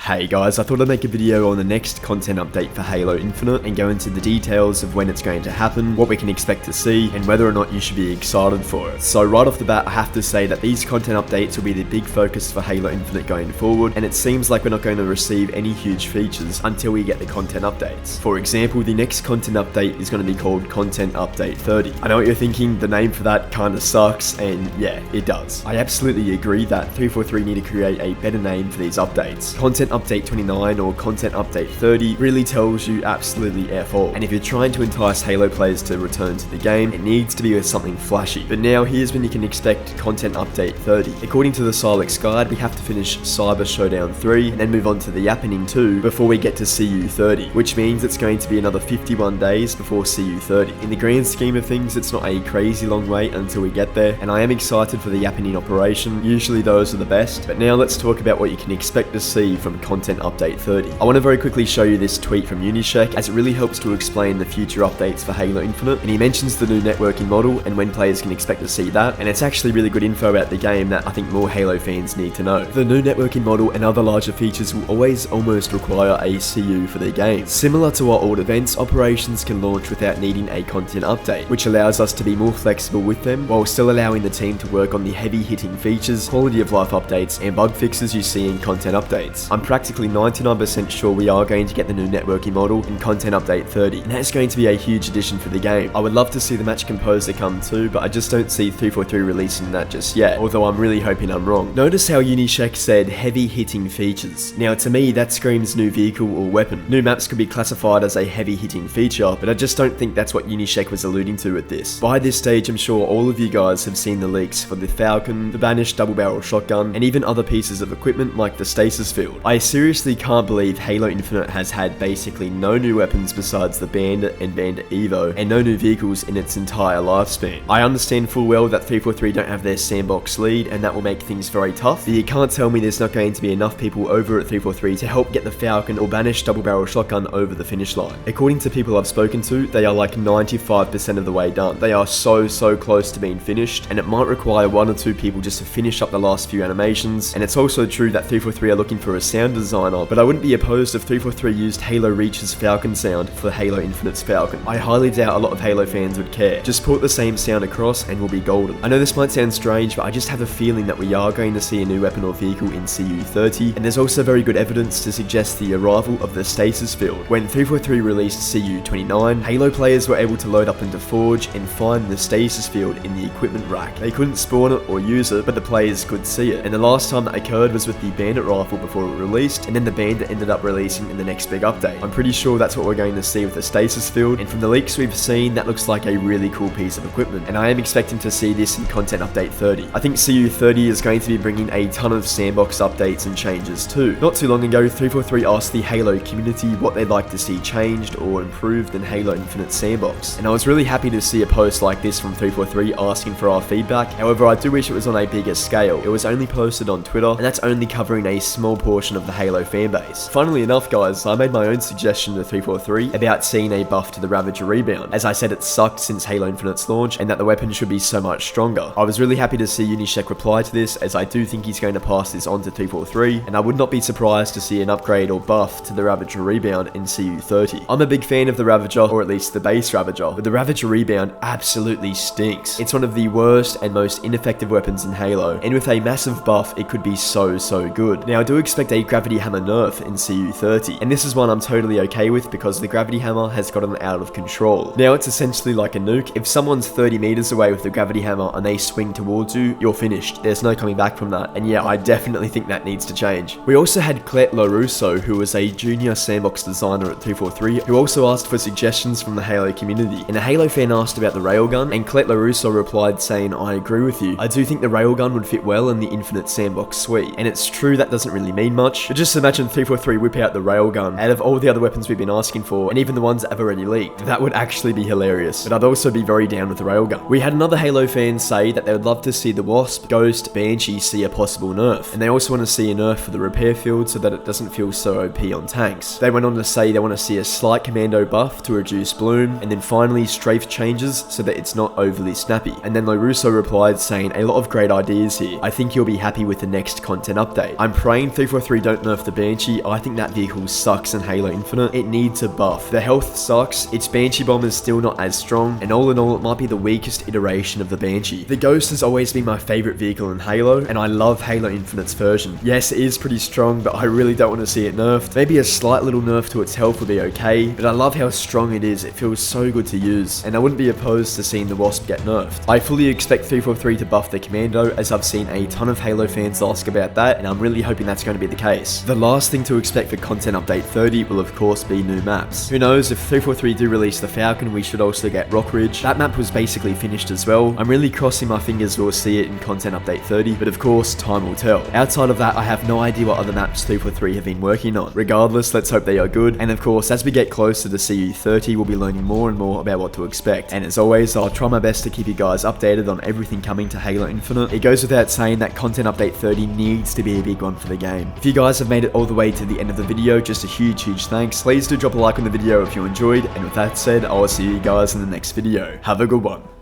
Hey guys, I thought I'd make a video on the next content update for Halo Infinite and go into the details of when it's going to happen, what we can expect to see, and whether or not you should be excited for it. So right off the bat, I have to say that these content updates will be the big focus for Halo Infinite going forward, and it seems like we're not going to receive any huge features until we get the content updates. For example, the next content update is going to be called Content Update 30. I know what you're thinking, the name for that kinda sucks, and yeah, it does. I absolutely agree that 343 need to create a better name for these updates. Content Update 29 or Content Update 30 really tells you absolutely F all. And if you're trying to entice Halo players to return to the game, it needs to be with something flashy. But now here's when you can expect Content Update 30. According to the Silex guide, we have to finish Cyber Showdown 3 and then move on to the Yappening 2 before we get to CU 30, which means it's going to be another 51 days before CU 30. In the grand scheme of things, it's not a crazy long wait until we get there, and I am excited for the Yappening operation. Usually those are the best, but now let's talk about what you can expect to see from Content Update 30. I want to very quickly show you this tweet from Unyshek, as it really helps to explain the future updates for Halo Infinite, and he mentions the new networking model and when players can expect to see that, and it's actually really good info about the game that I think more Halo fans need to know. The new networking model and other larger features will always almost require a CU for their game. Similar to our old events, operations can launch without needing a content update, which allows us to be more flexible with them while still allowing the team to work on the heavy hitting features, quality of life updates, and bug fixes you see in content updates. I'm practically 99% sure we are going to get the new networking model in Content Update 30, and that's going to be a huge addition for the game. I would love to see the Match Composer come too, but I just don't see 343 releasing that just yet, although I'm really hoping I'm wrong. Notice how Unyshek said heavy hitting features. Now to me that screams new vehicle or weapon. New maps could be classified as a heavy hitting feature, but I just don't think that's what Unyshek was alluding to with this. By this stage I'm sure all of you guys have seen the leaks for the Falcon, the Banished double barrel shotgun, and even other pieces of equipment like the stasis field. I seriously can't believe Halo Infinite has had basically no new weapons besides the Bandit and Bandit Evo, and no new vehicles in its entire lifespan. I understand full well that 343 don't have their sandbox lead, and that will make things very tough, but you can't tell me there's not going to be enough people over at 343 to help get the Falcon or Banished double barrel shotgun over the finish line. According to people I've spoken to, they are like 95% of the way done. They are so close to being finished, and it might require one or two people just to finish up the last few animations. And it's also true that 343 are looking for a sound designer, but I wouldn't be opposed if 343 used Halo Reach's Falcon sound for Halo Infinite's Falcon. I highly doubt a lot of Halo fans would care. Just put the same sound across and we'll be golden. I know this might sound strange, but I just have a feeling that we are going to see a new weapon or vehicle in CU 30, and there's also very good evidence to suggest the arrival of the stasis field. When 343 released CU 29, Halo players were able to load up into Forge and find the stasis field in the equipment rack. They couldn't spawn it or use it, but the players could see it, and the last time that occurred was with the Bandit rifle before it released, and then the Bandit ended up releasing in the next big update. I'm pretty sure that's what we're going to see with the stasis field, and from the leaks we've seen, that looks like a really cool piece of equipment, and I am expecting to see this in Content Update 30. I think CU 30 is going to be bringing a ton of sandbox updates and changes too. Not too long ago, 343 asked the Halo community what they'd like to see changed or improved in Halo Infinite Sandbox, and I was really happy to see a post like this from 343 asking for our feedback. However, I do wish it was on a bigger scale. It was only posted on Twitter, and that's only covering a small portion of the Halo fanbase. Funnily enough guys, I made my own suggestion to 343 about seeing a buff to the Ravager rebound, as I said it sucked since Halo Infinite's launch and that the weapon should be so much stronger. I was really happy to see Unyshek reply to this, as I do think he's going to pass this on to 343, and I would not be surprised to see an upgrade or buff to the Ravager rebound in CU 30. I'm a big fan of the Ravager, or at least the base Ravager, but the Ravager rebound absolutely stinks. It's one of the worst and most ineffective weapons in Halo, and with a massive buff it could be so good. Now I do expect a Gravity Hammer nerf in CU 30, and this is one I'm totally okay with because the Gravity Hammer has gotten out of control. Now it's essentially like a nuke. If someone's 30 meters away with the Gravity Hammer and they swing towards you, you're finished. There's no coming back from that, and yeah, I definitely think that needs to change. We also had Clet LaRusso, who was a junior sandbox designer at 343, who also asked for suggestions from the Halo community, and a Halo fan asked about the railgun, and Clet LaRusso replied saying, I agree with you. I do think the railgun would fit well in the Infinite Sandbox suite, and it's true that doesn't really mean much, but just imagine 343 whip out the railgun out of all the other weapons we've been asking for, and even the ones that have already leaked. That would actually be hilarious, but I'd also be very down with the railgun. We had another Halo fan say that they would love to see the Wasp, Ghost, Banshee see a possible nerf, and they also want to see a nerf for the repair field so that it doesn't feel so OP on tanks. They went on to say they want to see a slight commando buff to reduce bloom, and then finally strafe changes so that it's not overly snappy. And then LaRusso replied saying, a lot of great ideas here. I think you'll be happy with the next content update. I'm praying 343 don't don't nerf the Banshee, I think that vehicle sucks in Halo Infinite. It needs a buff. The health sucks, its Banshee bomb is still not as strong, and all in all, it might be the weakest iteration of the Banshee. The Ghost has always been my favorite vehicle in Halo, and I love Halo Infinite's version. Yes, it is pretty strong, but I really don't want to see it nerfed. Maybe a slight little nerf to its health would be okay, but I love how strong it is. It feels so good to use, and I wouldn't be opposed to seeing the Wasp get nerfed. I fully expect 343 to buff the Commando, as I've seen a ton of Halo fans ask about that, and I'm really hoping that's going to be the case. The last thing to expect for Content Update 30 will of course be new maps. Who knows, if 343 do release the Falcon, we should also get Rock Ridge. That map was basically finished as well. I'm really crossing my fingers we'll see it in Content Update 30, but of course, time will tell. Outside of that, I have no idea what other maps 343 have been working on. Regardless, let's hope they are good, and of course, as we get closer to CU 30, we'll be learning more and more about what to expect. And as always, I'll try my best to keep you guys updated on everything coming to Halo Infinite. It goes without saying that Content Update 30 needs to be a big one for the game. If you guys have made it all the way to the end of the video, just a huge thanks. Please do drop a like on the video if you enjoyed, and with that said, I will see you guys in the next video. Have a good one.